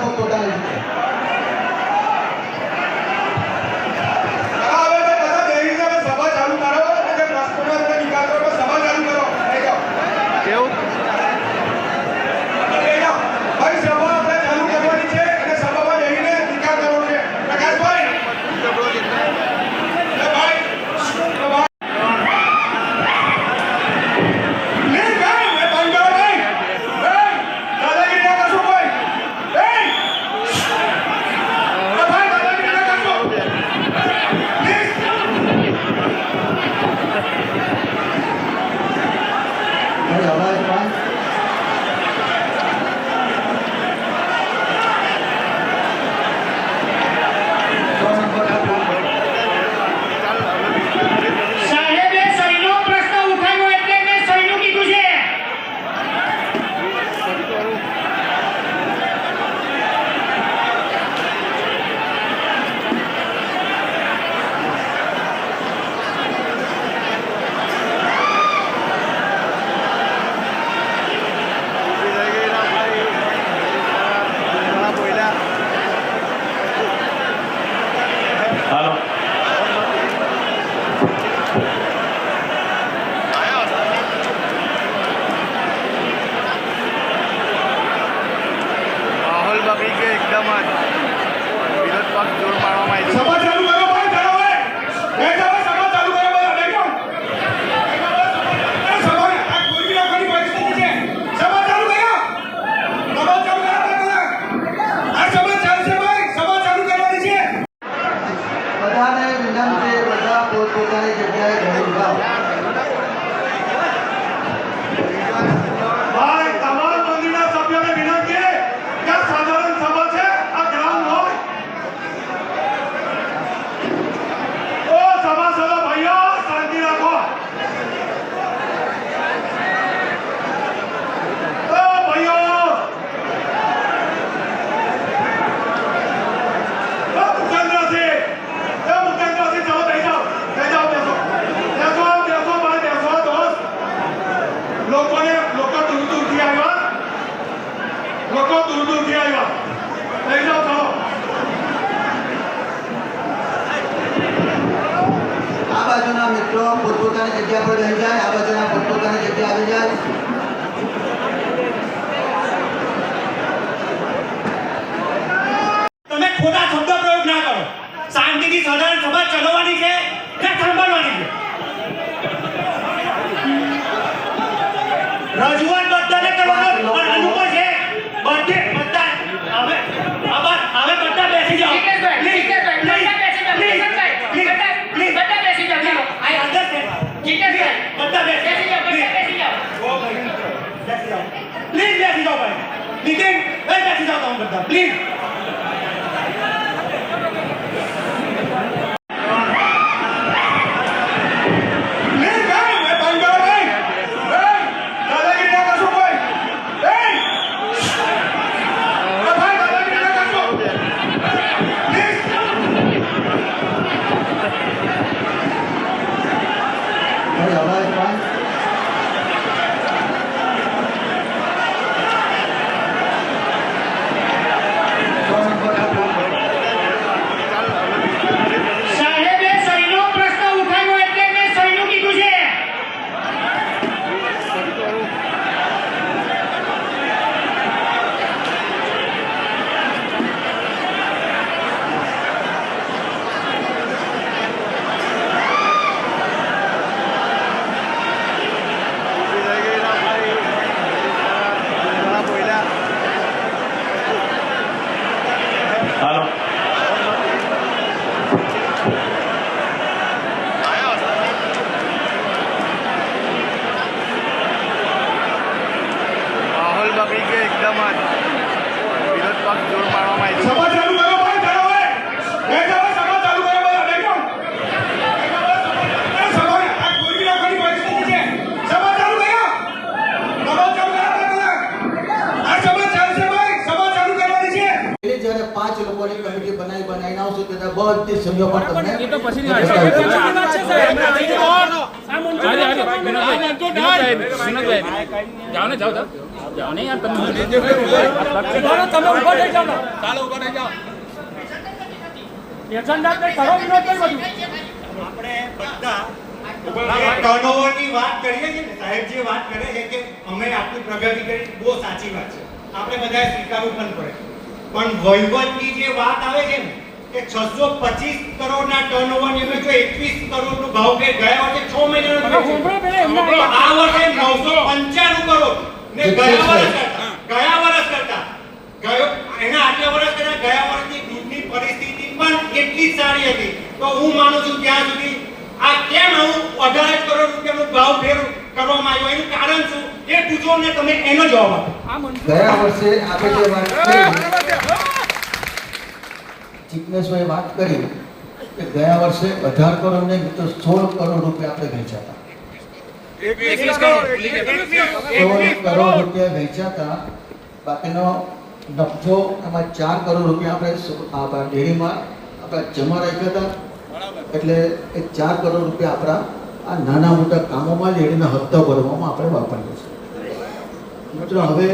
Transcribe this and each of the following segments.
પોતપોતાની રીતે સભા ચાલુ કરો અને પ્રશ્નોનો નિકાલ કરો. સભા ચાલુ કરો. કેવું ભાઈ સભા આપણે ચાલુ કરવાની છે અને સભામાં જઈને નિકાલ કરવો છે. પ્રકાશભાઈ પોતપોતાની જગ્યાએ ઘણી જાઓ. ભાઈ તમામ મંદિરના સભ્યોને વિનંતી છે કે આ સાધારણ સભા છે, આ ગ્રાઉન્ડ હોય તો સભાસદો ભાઈઓ શાંતિ રાખો. તો ભાઈઓ આ બાજુના મિત્રો પોતપોતાની જગ્યા પર રહી જાય. આ બાજુના પોતપોતાની જગ્યા આવી જાય. તમે ખોટા શબ્દ પ્રયોગ ના કરો. શાંતિથી સાધારણ સભા ચલાવવાની છે કે સાંભળવાની છે. રજૂઆત બધાને કરવાનો અનુભવ છે. બધા હવે બધા બેસી જાઓ. પ્લીઝ બેસી જાઓ ભાઈ. નીતિન બેસી જાઓ તમે બધા પ્લીઝ. લોકોની કમિટી બનાવીને આવશું તો બધી સભ્યો પણ તમને એ તો પછીની વાત છે સાહેબ જાઓ ને જાઓ જાઓ ને યાર તમે તમે ઉભા થઈ જાઓ ને. ચાલો ઉભા થઈ જાઓ એજન્ડા કંઈ કરો વિનોદ કઈ બધું. આપણે બધા ટર્નઓવરની વાત કરીએ છીએ ને, સાહેબ જે વાત કરે છે કે અમે આટલી પ્રગતિ કરી, બહુ સાચી વાત છે, આપણે બધાએ સ્વીકારવું પણ પડે. પણ વહીવટની જે વાત આવે છે ને કે 625 કરોડના ટર્નઓવરની અમે જો 21 કરોડનો ભાવ કે ગયા વર્ષે 6 મહિનાનો તમે હોંભળો પહેલા એમને તો આ વર્ષે 995 કરોડ ને ગયા વર્ષ કરતા એના આટલા વર્ષ કરતા ગયા વર્ષની દૂધની પરિસ્થિતિ પણ એટલી જ સારી હતી. તો હું માનું છું ત્યાં સુધી આ કેમ આવું 18 કરોડ રૂપિયાનો ભાવ ફેર કરવામાં આવ્યો, એનું કારણ શું એ પૂછો ને તમે એનો જવાબ આપો. આ મંજૂર ગયા વર્ષે આપણે જે વાત કરી, જિજ્ઞેશભાઈ વાત કરી કે ગયા વર્ષે 18 કરોડ નહીં તો 16 કરોડ રૂપિયા આપણે વેચ્યા હતા. 21 કરોડ 16 કરોડ રૂપિયા વેચ્યા હતા. બાકીનો નફો એમાં 4 કરોડ રૂપિયા આપણે ડેરીમાં આપણે જમા રાખ્યા હતા. એટલે એ 4 કરોડ રૂપિયા આપણા આ નાના મોટા કામોમાં ડેરીના હપ્તા ભરવામાં આપણે વાપરીએ છીએ. મિત્રો હવે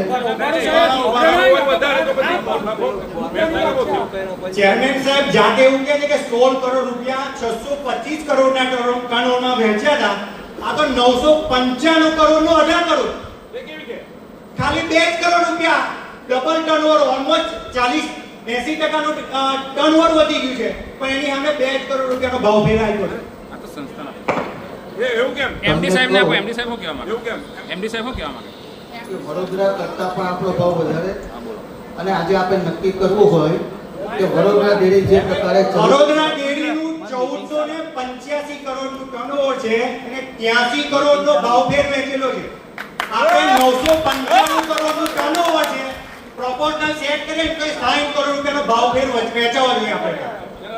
ચેરમેન સાહેબ જાતે એવું કહે છે કે 16 કરોડ રૂપિયા 625 કરોડના ટર્નઓવરમાં વેચ્યા હતા. આ તો 995 કરોડનો 18 કરોડ, ખાલી 2 કરોડ રૂપિયા ડબલ ટર્નઓવર, ઓલમોસ્ટ 40-80% નું ટર્નઓવર વધી ગયું છે, પણ એની સામે 2 કરોડ રૂપિયાનો ભાવ ફેરાયો છે. આ તો સંસ્થાના એવું કેમ એમડી સાહેબ ને આપો. એમડી સાહેબ શું કહેવા માંગે? એવું કેમ એમડી સાહેબ શું કહેવા માંગે? વડોદરા કરતાં પણ આપણો ભાવ વધારે, અને આજે આપણે નક્કી કરવું હોય કે વડોદરા ડેરી જે પ્રકારે વડોદરા ડેરીનું 1485 કરોડનું ટર્નઓવર છે અને 83 કરોડનો ભાવ ફેર વેચેલો છે. આપણે 995 કરોડનું ટર્નઓવર છે, પ્રોપોર્શનલ સેટ કરીએ તો 60 કરોડ રૂપિયાનો ભાવ ફેર વેચાવા જોઈએ આપણે.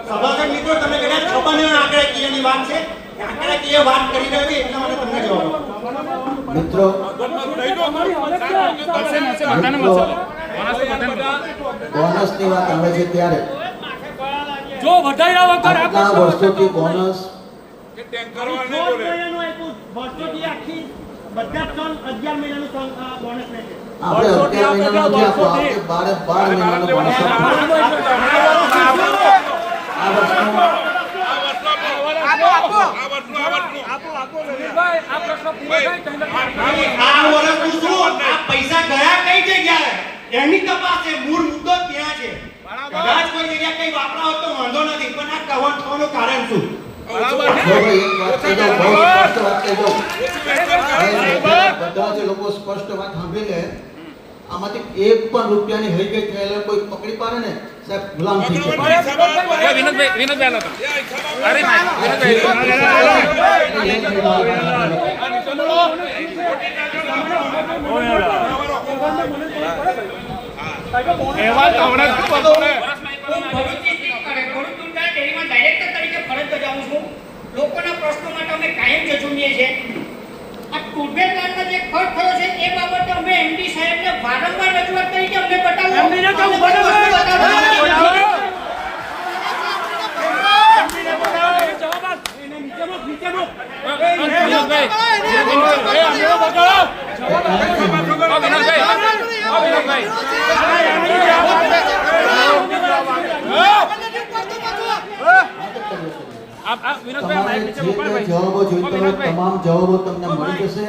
સભાસદ મિત્રો, તમે કદાચ ખબર આંકડાકીયની વાત છે, આંકડાકીય વાત કરી રહ્યા છે એટલા માટે તમને જવાબ આપું. મિત્રો બોનસની વાત આવે છે ત્યારે જો વધાર્યા વગર આટલા વર્ષોથી બોનસ આપણે 11 મહિનાનો નથી આપો, આપણે 12 મહિનાનો બોનસ આપો. આ વર્ષનો ભાઈ આ પ્રશ્ન પૂરો થાય તો આ વર્ષનું શું, આ પૈસા ગયા કઈ જગ્યાએ એની તપાસ છે, મૂળ મુદ્દો ત્યાં છે. કદાચ કોઈ જગ્યાએ કઈ વાપરાવો તો વાંધો નથી, પણ આ કવર થવાનું કારણ શું? જો ભાઈ એક વાત કહી દઉં, બહુ સ્પષ્ટ વાત કહી દઉં. બધા જે લોકો સ્પષ્ટ વાત સાંભળી લે, આમાંથી એક પણ રૂપિયાની હઈ ગઈ થયેલા કોઈ પકડી પાડે ને સાહેબ ગુલામ થઈ જાય. વિનોદભાઈ આલો તમે. અરે લોકોના પ્રશ્નો માટે અમે કાયમ ઝઝૂમીએ છીએ. આ ટુર્બે પ્લાન્ટમાં જે ખર્ચ થયો છે એ બાબતે અમે એમડી સાહેબને વારંવાર રજૂઆત કરી કે અમને બતાવો. એમડીને કહું બતાવો. તમારે જે તે જવાબો જોઈતો હોય તમામ જવાબો તમને મળી જશે.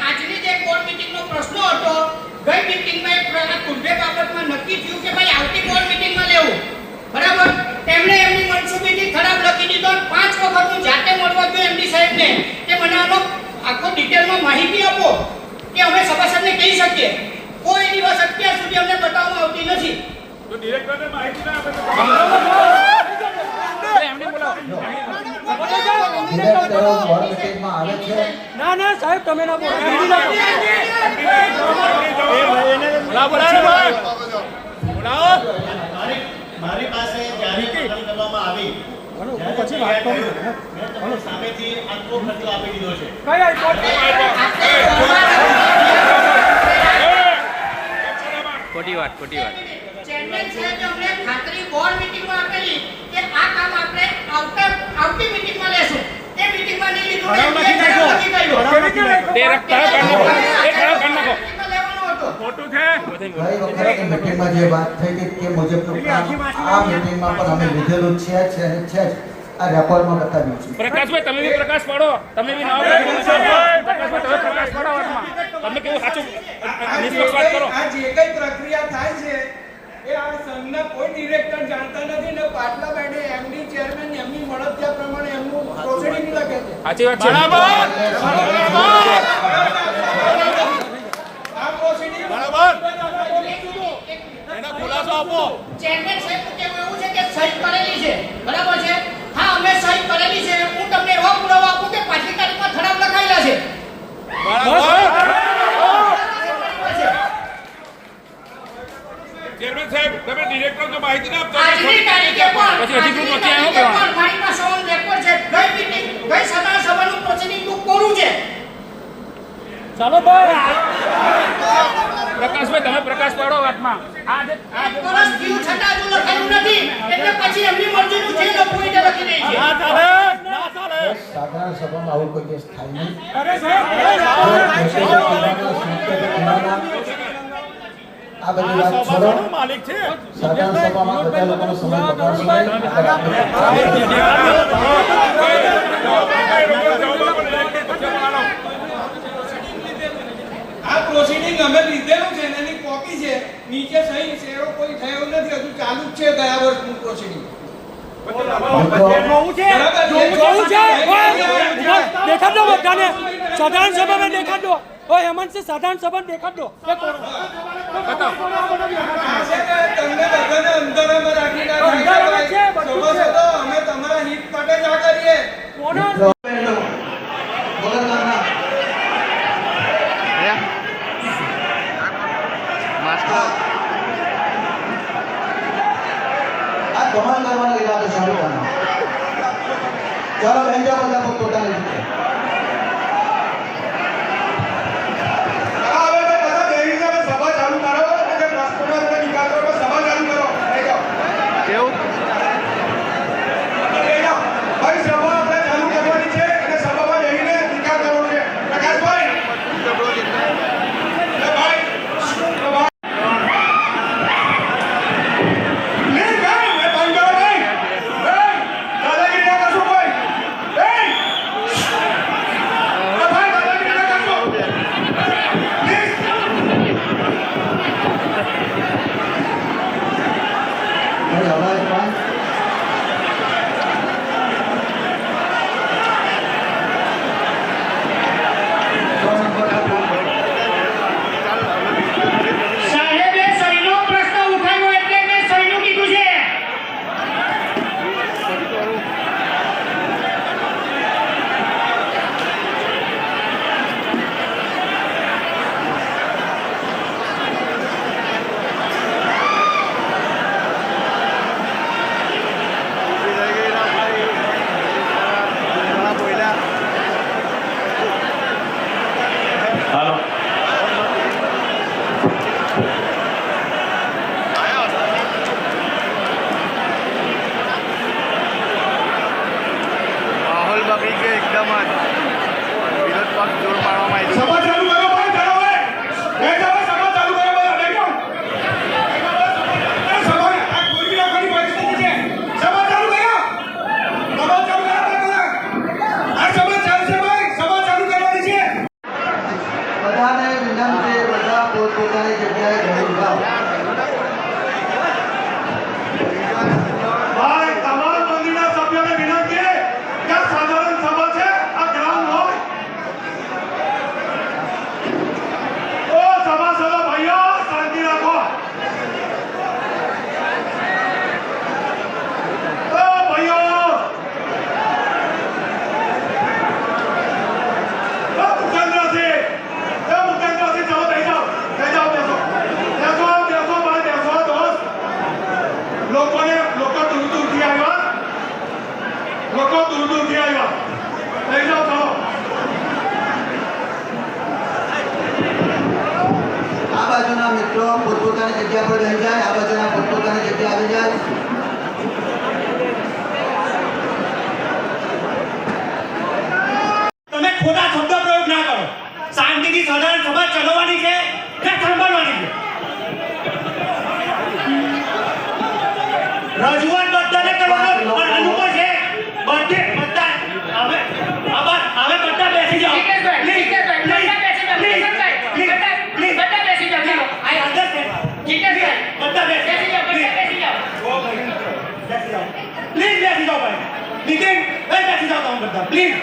આજની જે બોર્ડ મીટિંગનો પ્રશ્ન હતો, ગઈ મીટિંગમાં આ ટુર્બે બાબતમાં નક્કી થયું કે ભાઈ આવતી બોર્ડ મીટિંગમાં લેવું, બરાબર. તેમણે એમની મનસુબીથી ખરાબ લખી દીધો. 5 વખત હું જાતે મળવા ગયો એમડી સાહેબને કે મને આનો આખો ડિટેલમાં માહિતી આપો કે અમે સભાસદને કહી શકીએ. કોઈ દિવસ અત્યાર સુધી અમને બતાવવામાં આવતી નથી. તો ડિરેક્ટરને માહિતી ના આપે તો એમને બોલાવો. ડિરેક્ટરો બોર્ડ મીટિંગમાં આવે છે. ના ના સાહેબ તમે ના બોલો. મારી પાસે જ્યારે અરજી કરવામાં આવી પછી વાત કરું. મેં સામેથી આખો ખર્ચો આપી દીધો છે. કઈ હાઈકોર્ટ? ખોટી વાત ચેરમેન સાહેબે અમને ખાતરી બોર્ડ મીટિંગમાં આપેલી કે આ કામ આપણે આવતી મીટિંગમાં લેશું. તે મીટિંગમાં મીટિંગમાં નહીં લીધું ને, ઠરાવ એ નથી ઠરાવ નાખ્યો. નથી કાઢ્યો. ઠરાવ નથી નાખ્યો. તે ઠરાવ કાઢ નાખો. એ ઠરાવ કાઢ નાખો. મીટિંગમાં લેવાનો હતો. ખોટું છે. ગઈ વખતે મીટિંગમાં જે વાત થઈ હતી તે મુજબનું કામ આ મીટિંગમાં પણ અમે લીધેલું છે જ અને છે જ. આ રેકોર્ડમાં બતાવ્યું છે. પ્રકાશભાઈ તમે બી પ્રકાશ પાડો. તમે બી ના પ્રકાશભાઈ તમે પ્રકાશ પાડો વાતમાં. તમે કેવું સાચું નિષ્પક્ષ વાત કરો. આ જે કઈ પ્રક્રિયા થાય છે એ આ સંઘના કોઈ ડિરેક્ટર જાણતા નથી ને પાટલા બેઠે એમડી ચેરમેન એમની મળતિયા પ્રમાણે એમનું પ્રોસિડિંગ લખે છે. સાચી વાત છે. આ પ્રોસિડિંગ એનો ખુલાસો આપો. ચેરમેન સાહેબનું કહેવું એવું છે કે સહી કરેલી છે. બરાબર છે? હા, અમે સહી કરેલી છે. હું તમને એવા પુરાવા આપું કે પાછલી તારીખમાં ઠરાવ લખાયેલા છે. ચેરમેન સાહેબ તમે ડિરેક્ટરને માહિતી ના આપતા. આજની તારીખે પણ પછી અધિકૃત વચ્ચે આવ્યો આજની તારીખે કરવાનો. પણ મારી પાસે ઓન રેકોર્ડ છે. ગઈ મીટિંગ, ગઈ સાધારણ સભાનું પ્રોસિડિંગ બુક કોરું છે. ચાલો ભાઈ. પ્રકાશભાઈ તમે પ્રકાશ પાડો વાતમાં. આ જે એક વર્ષ થયું છતાં હજુ લખાયું નથી. એટલે પછી એમની મરજીનું જે લખવું એ લખી દે છે. સાધારણ સભામાં આવું કોઈ કેસ થાય નહીં. અરે સાહેબ, આ બધી વાત છોડો. સાધારણ સભામાં બધા લોકોનો સમય બગાડશો નહીં. આ પ્રોસિડિંગ અમે લીધેલું છે ને એની કોપી છે. નીચે સહી શેરો કોઈ થયો નથી, હજુ ચાલુ જ છે ગયા વર્ષનું પ્રોસિડિંગ. જોવું છે. જોવું છે. ઓય, દેખાડ દો બધાને. સાધારણ સભામાં દેખાડ દો. ઓય હેમંત છે, સાધારણ સભામાં દેખાડ દો. એ કોણ? આ છે કે તમને બધાને અંધારામાં રાખીને આ અંધારામાં છે, બધું છે. સભાસદો, અમે તમારા હિત માટે જ આ કરીએ. કોણ? વગરના આ ધમાલ કરવાના ઈરાદે ચાલુ કરવાનો. ચાલો લઈ જાઓ બધા પોતપોતાની રીતે. હવે બધા બેસી જાઓ, સભા ચાલુ કરો અને પ્રશ્નોનો નિકાલ કરો. સભા ચાલુ કરો. લઈ જાઓ. લઈ જાઓ. ભાઈ, સભા આપણે ચાલુ કરવાની છે અને સભામાં બેસીને નિકાલ કરવો છે. પ્રકાશભાઈ. એ ભાઈ. પ્લીઝ ભાઈ, એ બંધ કરો ભાઈ. દાદાગીરી ના કરશો ભાઈ. ભાઈ, દાદાગીરી ના કરશો. પ્લીઝ. ભાઈ અવાજ બંધ. સાહેબે સહીનો પ્રશ્ન ઉઠાવ્યો એટલે મેં સહીનું કીધું છે. માહોલ બગડી ગયો એકદમ જ વિરોધ પક્ષ જોર પાડવામાં આવી સભા ચાલુ કરો ભાઈ. ચાલો ભાઈ. લઈ જાઓ, સભા ચાલુ કરો બધા. લઈ જાઓ. સભા આ કોઈ બી રાખવાની પરિસ્થિતિ છે. સભા ચાલુ કરો. સભા ચાલુ કરો બધા. આ સભા ચાલશે ભાઈ. સભા ચાલુ કરવાની છે. બધાને વિનંતી, બધા પોતપોતાની જગ્યાએ ઘડી જાઓ. ભાઈ, તમામ મંદિરના સભ્યોને વિનંતી છે કે આ સાધારણ સભા છે. આ ગ્રાઉન્ડ હોય. ઓ સભાસદો ભાઈઓ, શાંતિ રાખો. ઓ ભાઈઓ. મુકેન્દ્રસિંહ, ચાલો બેસી જાઓ. બેસી જાઓ, બેસો. બેસો, બેસો ભાઈ, બેસો દોસ્ત. લોકો દૂર દૂરથી આવ્યા. લઈ જાઓ, ચાલો. આ બાજુના મિત્રો પોતપોતાની જગ્યા પર રહી જાય. આ બાજુના પોતપોતાની જગ્યા આવી જાય. બીજી સાધારણ સભા ચલાવવાની છે કે સાંભળવાની છે? રજૂઆત બધાને કરવાનો અનુભવ છે. બધે બધા હવે બધા બેસી જાઓ. I understand. બધા બેસી જાઓ. પ્લીઝ બેસી જાઓ ભાઈ. નીતિન બેસી જાઓ તમે બધા પ્લીઝ.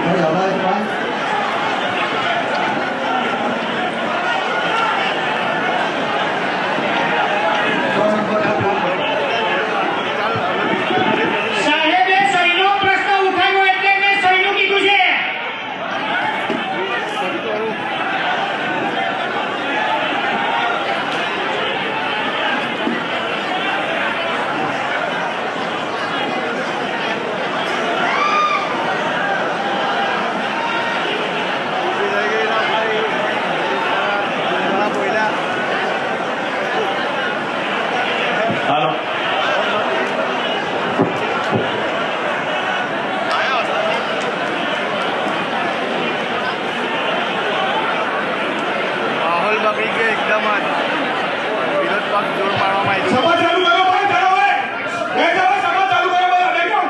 ભાઈ અવાજ ભાઈ સાહેબે સહીનો પ્રશ્ન ઉઠાવ્યો એટલે મેં સહીનું કીધું છે. માહોલ બગડી ગયો એકદમ જ વિરોધ પક્ષ જોર પાડવામાં આવ્યું. સભા ચાલુ કરો ભાઈ, ચાલો ભાઈ. બેસો, સભા ચાલુ કરો બધા, બેસો.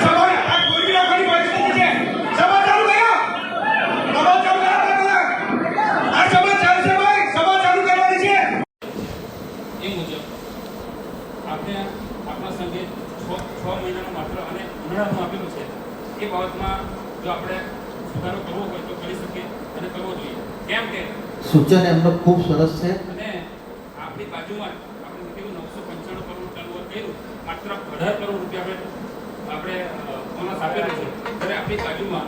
સભા આ કોઈ રાખવાની પરિસ્થિતિ છે. સભા ચાલુ કરો. સભા ચાલુ કરો બધા. આ સભા ચાલશે ભાઈ, સભા ચાલુ કરવાની છે. એ મુજબ આપણે આપણા સંઘે છ મહિનાનું માત્ર અને ઉનાળાનું આપેલું છે. એ બાબતમાં જો આપણે સુધારો કરવો હોય તો કરી શકીએ અને કરવો જોઈએ. કેમ કે સૂચન એમનું ખૂબ સરસ છે. અને આપણી બાજુમાં આપણે કીધું 995 કરોડ ટર્નઓવર કર્યું, માત્ર 18 કરોડ રૂપિયા આપણે બોનસ આપેલું છે. ત્યારે આપણી બાજુમાં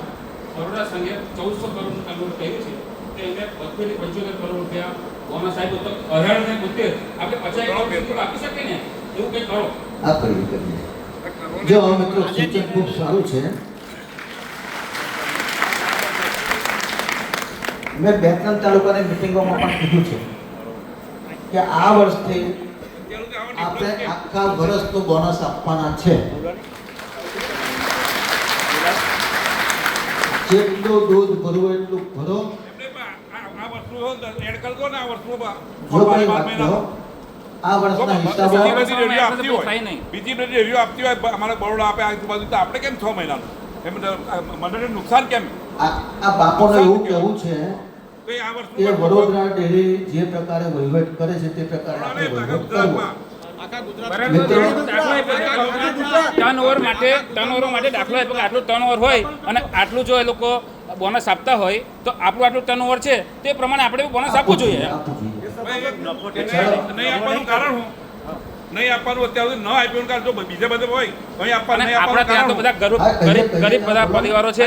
બરોડા સંઘે 1400 કરોડનું ટર્નઓવર કર્યું છે. તો એને 75 કરોડ રૂપિયા બોનસ આપ્યો. તો 18 ને 72 આપણે 50 કરોડ સુધી આપી શકીએ ને, એવું કંઈક કરો. આ કરીએ. જો મિત્રો સૂચન ખૂબ સારું છે. મેં 2-3 તાલુકાની મિટિંગોમાં પણ કીધું છે કે આ વર્ષથી આપણે આખા વર્ષનું બોનસ આપવાના છે. જેટલું દૂધ ભરવું એટલું ભરો. જો કોઈ વાત કહો, આ વર્ષના હિસાબો બીજી બધી રેડિયો આપતી હોય અમારા બરોડા આપે આજુબાજુ, તો આપણે કેમ 6 મહિનાનું એમ મંડળને નુકસાન કેમ? આ બાપોને એવું કહેવું છે કે વડોદરા ડેરી જે પ્રકારે વહીવટ કરે છે તે પ્રકારે આપણે વહીવટ કરવો. ટર્નઓવર માટે દાખલો આપ્યો કે આટલું ટર્નઓવર હોય અને આટલું જો એ લોકો બોનસ આપતા હોય તો આપણું આટલું ટર્નઓવર છે તે પ્રમાણે આપણે બોનસ આપવું જોઈએ. નહીં આપવાનું કારણ શું? નહીં આપવાનું અત્યાર સુધી ન આપ્યું કારણ જો બીજે બધે હોય અહીં આપવા અને નહીં આપણા આપવાનું ત્યાં તો બધા ગરીબ બધા પરિવારો છે,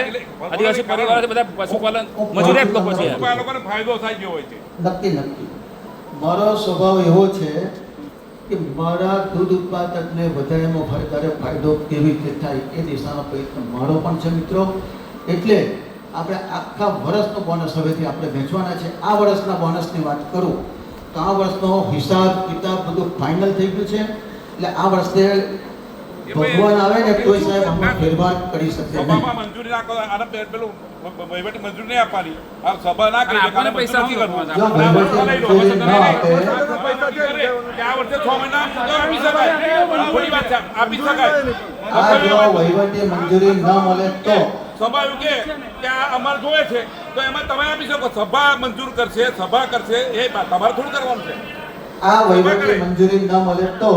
આદિવાસી પરિવારો છે, બધા પશુપાલન મજૂરિયાત લોકો છે. આ લોકોને ફાયદો થાય ગયો હોય છે. નક્કી મારો સ્વભાવ એવો છે કે મારા દૂધ ઉત્પાદકને વધારેમાં વધારે ફાયદો કેવી રીતે થાય એ દિશાનો પ્રયત્ન મારો પણ છે મિત્રો. એટલે આપણે આખા વર્ષનો બોનસ હવેથી આપણે વેચવાના છે. આ વર્ષના બોનસની વાત કરું તો આ વર્ષનો હિસાબ કિતાબ બધું ફાઇનલ થઈ ગયું છે. એટલે આ વર્ષે ભગવાન આવે ને કોઈ સાહેબ આમાં ફેરફાર કરી શકે નહીં. સભામાં મંજૂરી ના કરો, આને પેલું વહીવટી મંજૂરી નહીં આપવાની. આ સભા ના કરી આપણને પૈસા જો વહીવટી મંજૂરી ન આપે આ વર્ષે 6 મહિના આપી શકાય. ખોટી વાત છે, આપી શકાય. આ જો વહીવટી મંજૂરી ન મળે તો સભા એવું કે આ અમારે જોઈએ છે તો એમાં તમે આપી શકો. સભા મંજૂર કરશે, સભા કરશે, એ તમારે થોડું કરવાનું છે. આ વહીવટી મંજૂરી ન મળે તો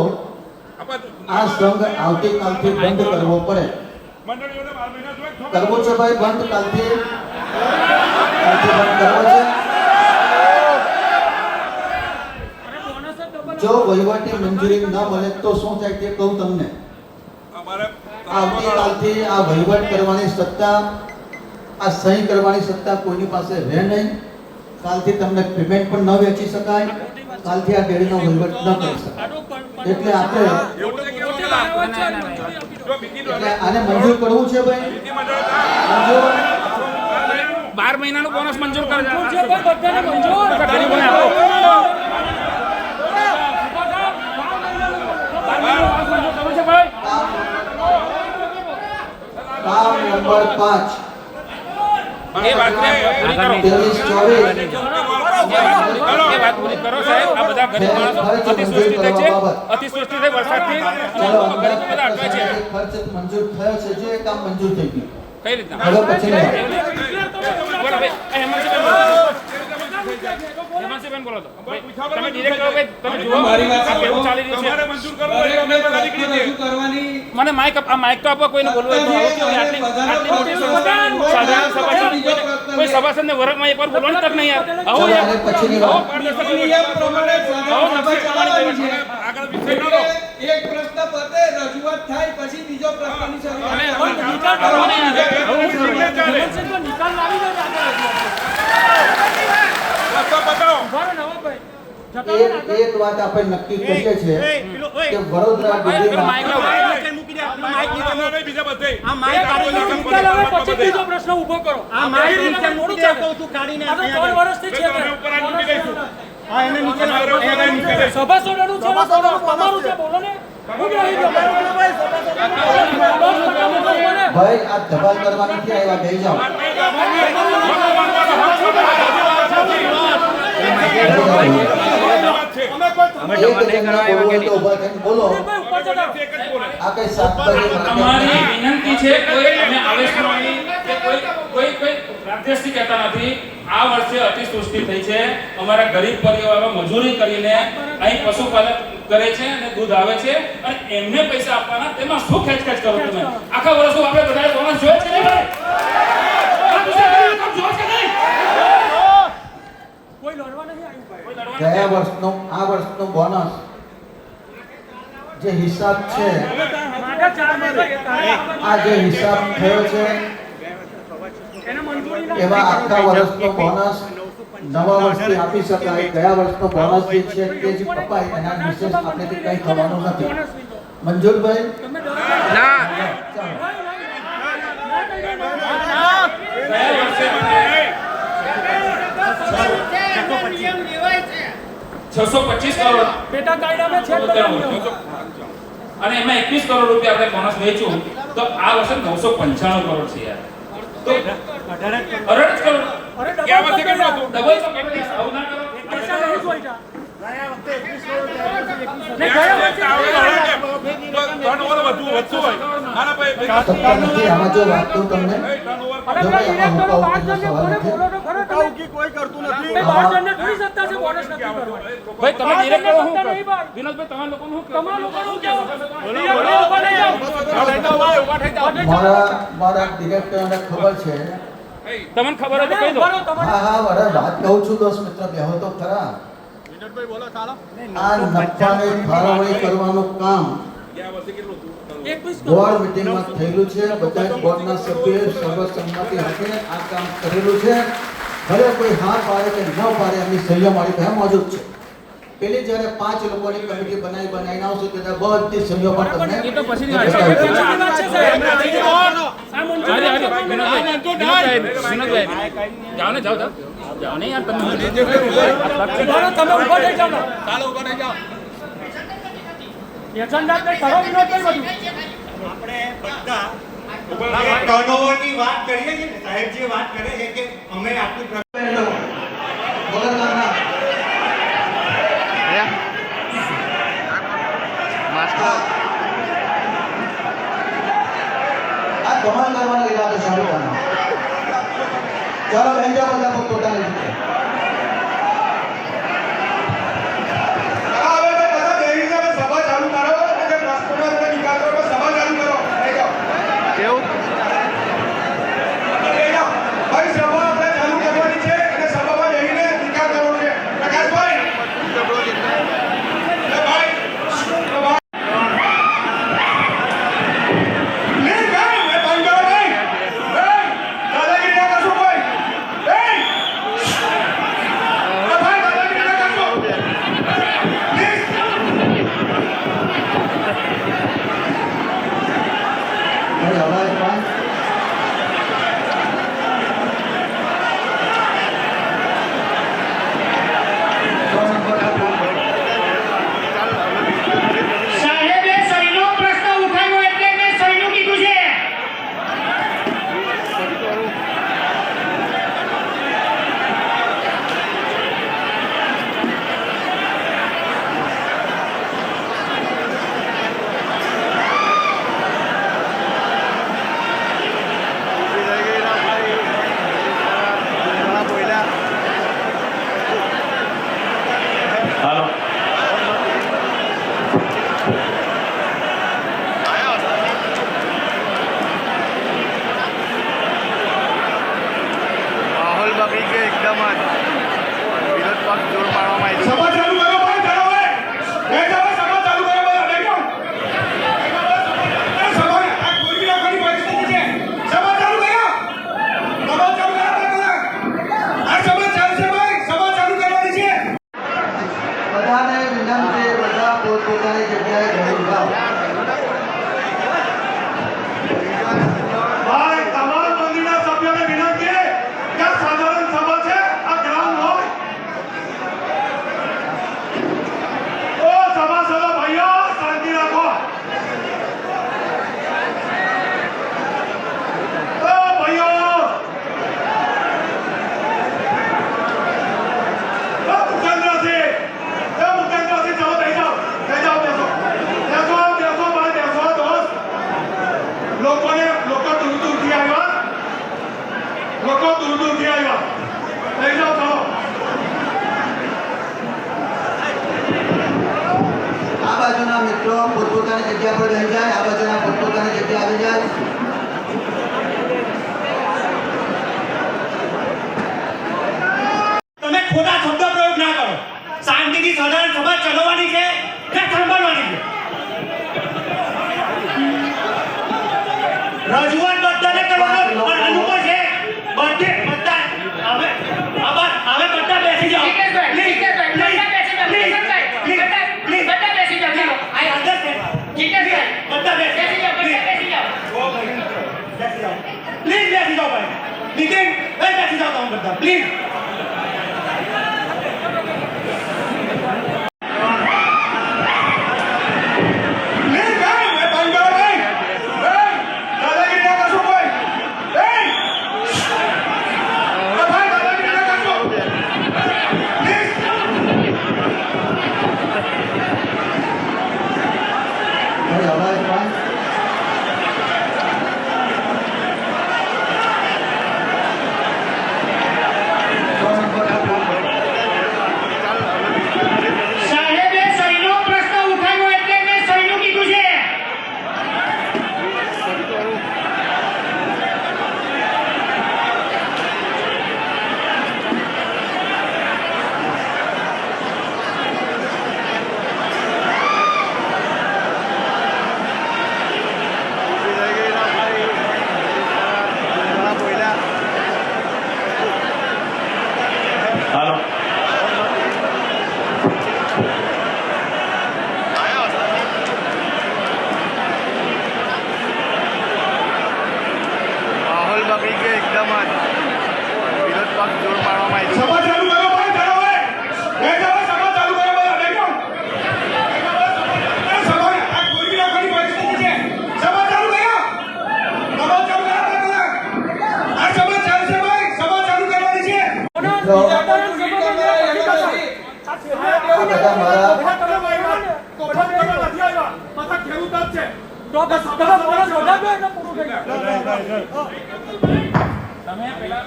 આ સંઘ આવતીકાલથી બંધ કરવો પડે. મંડળીઓને 12 મહિના જોઈએ. કરવો છે ભાઈ બંધ કાલથી બંધ કરવો છે. જો વહીવટી મંજૂરી ન મળે તો શું થાય તે કહું તમને. અમારે આવતીકાલથી આ વહીવટ કરવાની સત્તા, આ સહી કરવાની સત્તા કોઈની પાસે રહે નહીં. કાલથી તમને પેમેન્ટ પણ ન વેચી શકાય. કાલથી આ ડેરીનો વહીવટ ન કરી શકાય. એટલે આપણે એટલે આને મંજૂર કરવું છે ભાઈ મંજૂર 12 મહિનાનું બોનસ મંજૂર કરે છે ભાઈ બધાને મંજૂર ગરીબોને આપો. કામ નંબર 5 એ વાત પૂરી કરો. 23-24 એ વાત પૂરી કરો સાહેબ. આ બધા ગરીબ માણસો અતિવૃષ્ટિ થાય છે, અતિવૃષ્ટિ થાય વરસાદથી અને ચલો ગરીબ બધા અટવાય છે. ખર્ચ મંજૂર થયો છે જે કામ મંજૂર થઈ ગયું કઈ રીતના? હવે પછી નહીં. બોલો ભાઈ. હેમાંશીબેન બોલો તો. તમે ડિરેક્ટર ભાઈ તમે જુઓ આ કેવું ચાલી રહ્યું છે. મને માઇક આ માઇક તો આપો, કોઈને બોલવું હોય તો. આટલી મોટી સંસ્થા સાધારણ સભાસદ કોઈ સભાસદને વરખમાં એકવાર બોલવાની તક નહીં યાર. આવો ચલો યાર. હવે પછી નહીં. આવો પારદર્શક નિયમ પ્રમાણે આગળ વિષય કરો. એક પ્રશ્ન પતે રજૂઆત થાય પછી બીજો પ્રશ્નની શરૂઆત અને નિકાલ કરવાનો નિકાલ લાવી દો એક વાત આપણે નક્કી કરીએ છીએ કે વડોદરા દિલ્હીમાં નિકાલ આવે પછી બીજો પ્રશ્ન ઊભો કરો. આ મારી રીતે મોડું ચાલે. આ તો 3 વર્ષથી છે સભાસદોનું છે ને તમારું છે બોલો ને. ઉભી રહી જાઓ. ભાઈ આ ધબાલ કરવા નથી આવ્યા બેસી જાઓ બોલો આ કઈ શાકભાજી અમારી વિનંતી છે, કોઈ અમે આવેશમાં કે કોઈ પ્રાદેશિક કહેતા નથી. આ વર્ષે અતિવૃષ્ટિ થઈ છે, અમારા ગરીબ પરિવારો મજૂરી કરીને અહીં પશુપાલન કરે છે અને દૂધ આવે છે અને એમને પૈસા આપવાના, તેમાં શું ખેંચખેચ કરો તમે? આખા વર્ષનું આપણે બધાએ બોનસ જોયે છે ને ભાઈ? આ ગુજરાતની રકમ જોયે છે નહીં? કોઈ લડવા નહીં આવ્યું ભાઈ. કોઈ લડવાનું ગયા વર્ષનો આ વર્ષનો બોનસ જે હિસાબ છે આ જે હિસાબ થયો છે એવા આખા વર્ષનો બોનસ નવા વર્ષથી આપી શકાય. ગયા વર્ષનો બોનસ જે છે તે જ કપાય એના વિશેષ આપણેથી કંઈ થવાનું નથી. મંજૂરભાઈ ના નિયમ લેવાય છે 625 કરોડ પેટા કાયદામાં છે અને એમાં 21 કરોડ રૂપિયા આપણે બોનસ વેચ્યું તો આ વર્ષે 995 કરોડ છે યાર. તો 18 કરોડ અરે ગયા વર્ષે કેટલું હતું? ડબલ તો કરો યાર. આવું ના કરો. પૈસા નહીં જોઈતા. સત્તા નથી. આમાં જો વાત કહું તમને અરે જો ભાઈ ભાઈ આમાં ડિરેક્ટર હુકા 5 હુકીનો જણને સવાલ કોને નથી. બોલો તો ખરો તમે. કોઈ કરતું નથી. એ 5 જણને થોડી સત્તા છે બોનસ નથી કરવાની. ભાઈ તમે પાંચ ડિરેક્ટર જણને હું સત્તા નહીં ભાઈ. વિનોદભાઈ તમારા લોકોનું શું તમારા લોકોનું કેવું? મારા ડિરેક્ટરને ખબર છે. તમને ખબર હોય તો કહી દો. હા હા વડે વાત કહું છું દોસ્ત મિત્ર બેહો તો ખરા. આ નફાની ફાળવણી કરવાનું કામ બોર્ડ મીટિંગમાં થયેલું છે. બધા જ બોર્ડના સભ્યોએ સર્વસંમતિ આપીને આ કામ કરેલું છે. ભલે કોઈ હા પાડે કે ન પાડે એમની સહીઓ મારી પાસે મોજૂદ છે. પેલી જ્યારે 5 લોકોની કમિટી બનાવીને આવશે ત્યારે બધી સહીઓ પણ તમને એ તો પછીની વાત છે. વિનોદભાઈ જાઓ ને જાઓ ને યાર તમે તમે ઉભા થઈ જાઓ ને. એજન્ડા તે કરો વિનોદભાઈ બધું. આપણે બધા ટર્નઓવરની વાત કરીએ છીએ ને, સાહેબ જે વાત કરે છે કે અમે આટલું વગર કામના આ ધમાલ કરવાનો ઈરાદો શરૂ કરવાનો. ચાલો બેન જાઓ બધા પોતાની રીતે. સભા ચાલુ કરો અને પ્રશ્નોનો નિકાલ કરો. સભા ચાલુ કરો. લઈ જાઓ. કેવું લઈ જાઓ. ભાઈ સભા આપણે ચાલુ કરવાની છે અને સભામાં જઈને નિકાલ કરવો છે. પ્રકાશભાઈ અવાજ પણ સાહેબે સહીનો પ્રશ્ન ઉઠાવ્યો એટલે મેં સહીનું કીધું છે. માહોલ બગડી ગયો એકદમ જ વિરોધ પક્ષ જોર પાડવામાં આવ્યું. સભા ચાલુ કરો ભાઈ ચલાવે બેસો સભા ચાલુ કરો બધા બેસો સભા આ કોઈ રાખવાની પરિસ્થિતિ છે સભા ચાલુ કરો બધા આ સભા ચાલશે ભાઈ સભા ચાલુ કરવાની છે બધાને વિનંતી બધા પોતપોતાની જગ્યાએ ઘડી જાઓ. ભાઈ તમામ મંદિરના સભ્યોને વિનંતી છે કે આ સાધારણ સભા છે આ ગ્રાઉન્ડ હોય ઓ સભાસદો ભાઈઓ શાંતિ રાખો ઓ ભાઈઓ મુકેન્દ્રસિંહ જાઓ થઈ જાઓ બેસો બેસો ભાઈ બેસો દોસ્ત લોકો દૂર દૂરથી આવ્યા લઈ જાઓ ચાલો આ બાજુના મિત્રો પોતપોતાની જગ્યા પર રહી જાય, આ બાજુના પોતપોતાની જગ્યા આવી જાય. તમે ખોટા શબ્દ પ્રયોગ ના કરો. શાંતિથી સાધારણ સભા ચલાવવાની છે કે સાંભળવાની છે. રજૂઆત બધાને કરવાનો અનુભવ છે. બધા હવે બધા બેસી જાઓ. જીતેશભાઈ, જીતેશભાઈ, બધા બેસી જાઓ. ચાલો. I understand. જીતેશભાઈ, બધા બેસી બેસી જાઓ, બધા બેસી જાઓ. પ્લીઝ બેસી જાઓ ભાઈ. નીતિન બેસી જાઓ તમે બધા પ્લીઝ. ઘડી અવાજ પણ સાહેબે સહીનો પ્રશ્ન ઉઠાવ્યો એટલે મેં સહીનું કીધું છે. માહોલ બગડી ગયો એકદમ જ વિરોધ પક્ષ જોર પાડવામાં આવ્યું. સભા ચાલુ કરો ભાઈ ચલાવે બેસો સભા ચાલુ કરો બધા બેસો સભા આ કોઈ રાખવાની પરિસ્થિતિ છે સભા ચાલુ કરો બધા આ સભા ચાલશે ભાઈ સભા ચાલુ કરવાની છે મિત્રો આ બધા મારા તમે પેલા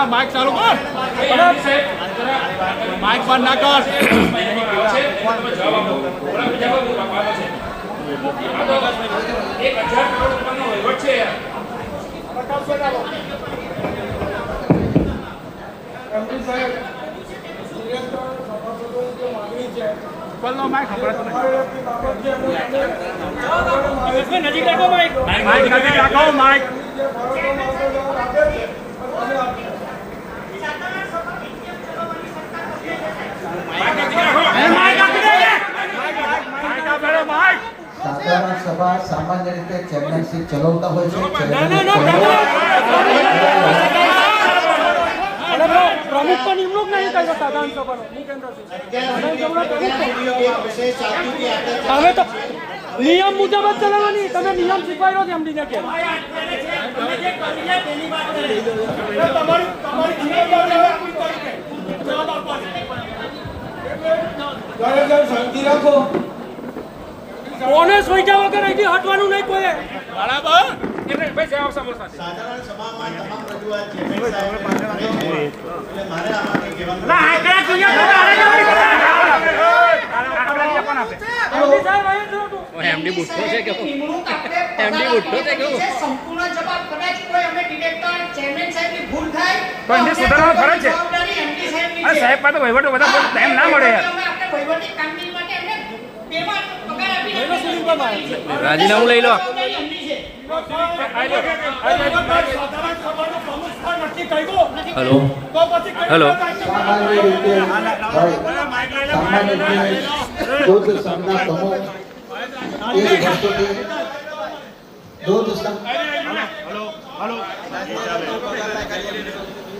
માઇક ચાલુ કર માઇક બંધ ના કર નજીક રાખો માઈક. માઇક રાખો માઇક પ્રકાશજી ચલાવતા હોય છે ના ના ના અરે બ્રો પ્રમુખ પણ નિમણૂક નહીં કર્યો સાધારણ સભાનો હવે તો નિયમ મુજબ જ ચલાવવાની તમે નિયમ શીખવાડ્યો છે એમડીને કે શાંતિ રાખો. કોને સોઈટા વગર અહીંથી હટવાનું નહીં કોઈ બરાબર એટલે ભાઈ જવાબ સાંભળો સાથે સાધારણ સભામાં તમામ રજૂઆત ચેરમેન સાહેબ કરે છે. એટલે મારે આમાંથી કહેવાનું એમડી સાહેબ અહીં છો તું એમડી બુટ્ટો છે કે એમડી બુટ્ટો છે કે સંપૂર્ણ જવાબ કદાચ કોઈ અમે ડિરેક્ટર ચેરમેન સાહેબની ભૂલ થાય તો એમને સુધારવાનો ફરજ છે. જવાબદારી એમડી સાહેબની અરે છે. સાહેબ પાસે વહીવટ બધા ટાઈમ ના મળે યાર અમે આપણે વહીવટી કામગીરી માટે એમને પેમાં પગાર આપી એનો સુનિલ પર મારે છે. રાજીનામું લઈ લો. જવાબદારી એમની છે. હેલો હેલો સામાન્ય રીતે ભાઈ, સામાન્ય રીતે દૂધ સંઘના પ્રમુખ એ જ વર્ષોથી દૂધ સંઘ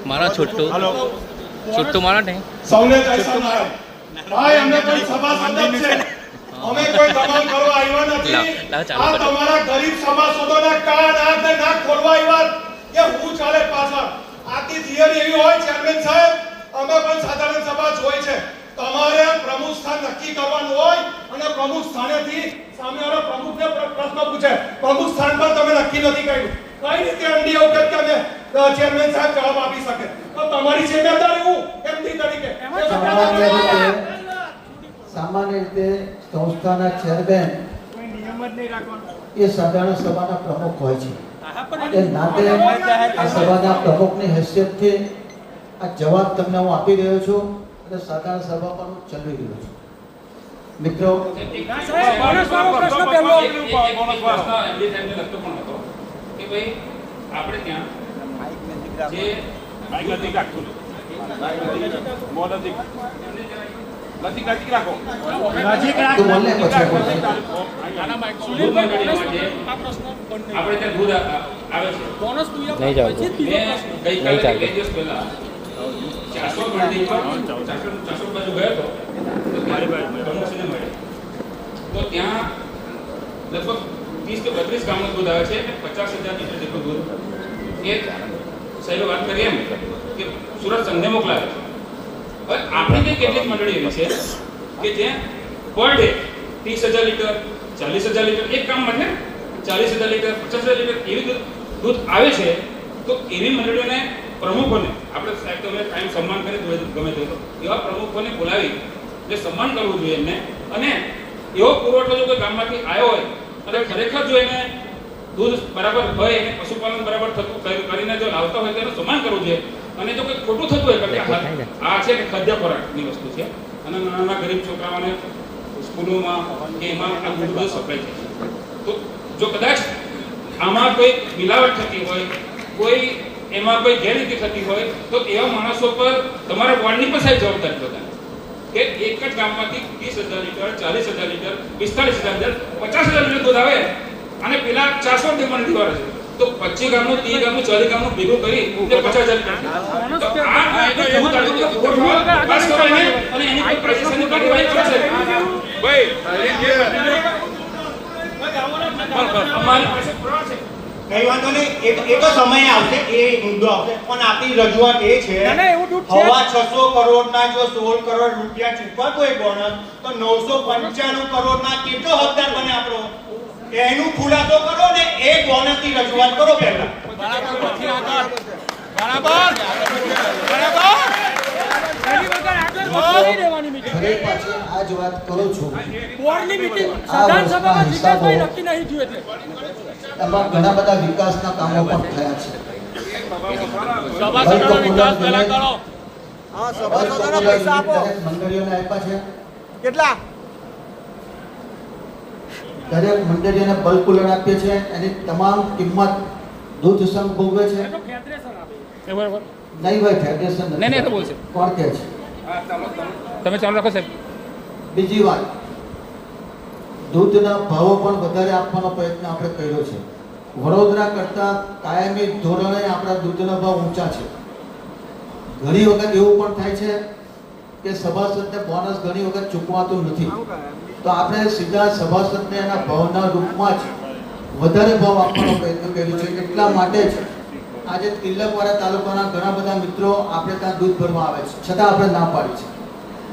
મારા છોટું છોટું મારા નહીં સૌને જય સ્વામિનારાયણ. ભાઈ અમને કોઈ સભાસદ જ છે. અમે કોઈ દબાણ કરવા આવ્યા નથી. લાવ ચાલુ આ કરો. તમારા ગરીબ સભાસદોના કાન આંખ ને નાક ખોલવા આવ્યા કે હું ચાલે પાછળ. આથી થિયરી એવી હોય ચેરમેન સાહેબ, અમે પણ સાધારણ સભા જ હોય છે. તમારે પ્રમુખ સ્થાન નક્કી કરવાનું હોય અને પ્રમુખ સ્થાનેથી સામેવાળા પ્રમુખને પ્રશ્ન પૂછે. પ્રમુખ સ્થાન પર તમે નક્કી નથી કર્યું. કઈ રીતે એમડી એવું કે અમે ચેરમેન સાહેબ જવાબ આપી શકે? તો તમારી જિમ્મેદારી હું એમડી તરીકે સામાન્ય રીતે સંસ્થાના ચેરમેન એ સાધારણ સભાના પ્રમુખ હોય છે. એ નાતે આ સભાના પ્રમુખની હેસિયતથી આ જવાબ તમને હું આપી રહ્યો છું અને સાધારણ સભા પણ હું ચલાવી રહ્યો છું. મિત્રો, બોનસ વાળો પ્રશ્ન પહેલો કે ભાઈ આપણે ત્યાં જે નજીક રાખતું નજીક રાખો તું બોલે પછી બોલે. દૂધ મંડળીમાં જે આપણે ત્યાં દૂધ આવે છે બોનસ તું નહીં જાવ મેં ગઈકાલે બે દિવસ પહેલા 400 મંડી પર 400 બાજુ ગયો હતો તો પ્રમોશને મળ્યો તો ત્યાં લગભગ 30 કે 32 ગામનું દૂધ આવે છે અને 50,000 લીટર જેટલું દૂધ એ સાહેબે વાત કરી એમ કે સુરત સંઘને મોકલાવે છે. હવે આપણી જે કેટલીક મંડળી એવી છે કે જે પર ડે 30,000 લીટર 40,000 લીટર એક કામ માટે 40,000 લીટર 50,000 લીટર એવી દૂધ આવે છે. તો એવી મંડળીઓને પ્રમુખોને આપણે સાહેબ તમે કાયમ સન્માન કરી ગમે તે એવા પ્રમુખોને બોલાવી જે સન્માન કરવું જોઈએ એમને અને એવો પુરવઠો જો કોઈ ગામમાંથી આવ્યો હોય અને ખરેખર જો એને દૂધ બરાબર હોય અને પશુપાલન બરાબર થતું કરીને જો લાવતા હોય તો એનું સન્માન કરવું જોઈએ. અને જો કંઈ ખોટું થતું હોય કે આ છે કે ખાદ્ય ખોરાકની વસ્તુ છે અને નાના ગરીબ છોકરાઓને સ્કૂલોમાં કે એમાં આ દૂધ સપ્લાય છે તો જો કદાચ આમાં કોઈ મિલાવટ થતી હોય કોઈ એમાં કોઈ ગેરરીતિ થતી હોય તો એવા માણસો પર તમારા વોર્ડની પણ સાહેબ જવાબદારી બતાવે કે એક જ ગામમાંથી 30,000 લીટર 40,000 લીટર 45,000 લીટર 50,000 લીટર દૂધ આવે અને પેલા 400 ડિમાન્ડ દીવારે છે તો 25 ગામનું 30 ગામનું 40 ગામનું ભેગું કરી 50,000 લીટર તો આ દૂધ પાસ કરવાની અને એની કોઈ પ્રશાસનની કાર્યવાહી કરશે ભાઈ અમારી પાસે પુરાવા છે. કઈ વાંધો નહીં, એ તો સમય આવશે, એ મુદ્દો આવશે. પણ આપણી રજૂઆત એ છે ના, ના, એવું દૂધ છે. હવા 600 કરોડના જો 16 કરોડ રૂપિયા ચૂકવાતો હોય બોનસ તો 995 કરોડના કેટલો હકદાર બને આપણો? એનું ખુલાસો કરો ને એ બોનસની રજૂઆત કરો પહેલા. એની વગર આગળ વધવા નહીં દેવાની meeting. ફરી પાછી આ જ વાત કરું છું. બોર્ડની meeting સાધારણ સભામાં જીતેશભાઈ નક્કી નહીં થયું એટલે એમાં ઘણા બધા વિકાસના કામો પણ થયા છે. સભાસદોનો વિકાસ પહેલા કરો. મંડળીઓને આપ્યા છે. કેટલા? દરેક મંડળીઓને બલ્ક કુલર આપીએ છે. એની તમામ કિંમત દૂધ સંઘ ભોગવે છે. એનો ફેડરેશન આપે બરાબર નહીં ભાઈ, ફેડરેશન નહીં, નહીં, એ તો બોલશે. કોણ કહે છે? તમે ચાલુ રાખો સાહેબ. બીજી વાત, દૂધના ભાવો પણ વધારે આપવાનો પ્રયત્ન આપણે કર્યો છે. વડોદરા કરતાં કાયમી ધોરણે આપણા દૂધના ભાવ ઊંચા છે. ઘણી વખત એવું પણ થાય છે કે સભાસદને બોનસ ઘણી વખત ચૂકવાતું નથી, તો આપણે સીધા સભાસદને એના ભાવના રૂપમાં જ વધારે ભાવ આપવાનો પ્રયત્ન કર્યો છે. એટલા માટે જ આજે તિલકવાડા તાલુકાના ઘણા બધા મિત્રો આપણે ત્યાં દૂધ ભરવા આવે છે, છતાં આપણે ના પાડી છે.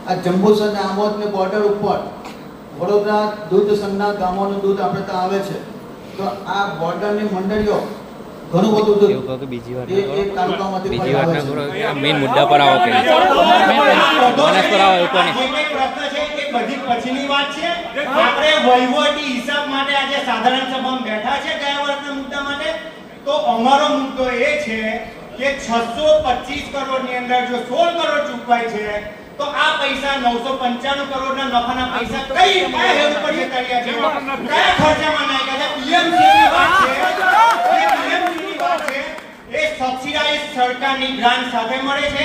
આ જંબુસર અને આમોદની બોર્ડર ઉપર વડોદરા દૂધ સંઘના ગામોનું દૂધ આપણે ત્યાં આવે છે, તો આ બોર્ડરની મંડળીઓ ઘણું બધું દૂધ એવું કહો કે બીજી વાર એ તાલુકામાંથી બીજી પણ વાર આવે ના કરો છે. આ મેઇન મુદ્દા પર આવો કે માણસ પર આવો એવું કોને જે કંઈ પ્રશ્ન છે એ બધી પછીની વાત છે. આપણે વહીવટી હિસાબ માટે આજે સાધારણ સભામાં બેઠા છે ગયા વર્ષના મુદ્દા માટે. તો અમારો મુદ્દો એ છે કે 625 કરોડની અંદર જો 16 કરોડ ચૂકવાય છે, તો આ પૈસા 995 કરોડના નફાના પૈસા કયા હેડ ઉપર જતા રહ્યા છે, કયા ખર્ચામાં નાખ્યા છે? પીએમસીની વાત છે, એ પીએમસીની વાત છે, એ સબસિડાઇઝ સરકારની ગ્રાન્ટ સાથે મળે છે.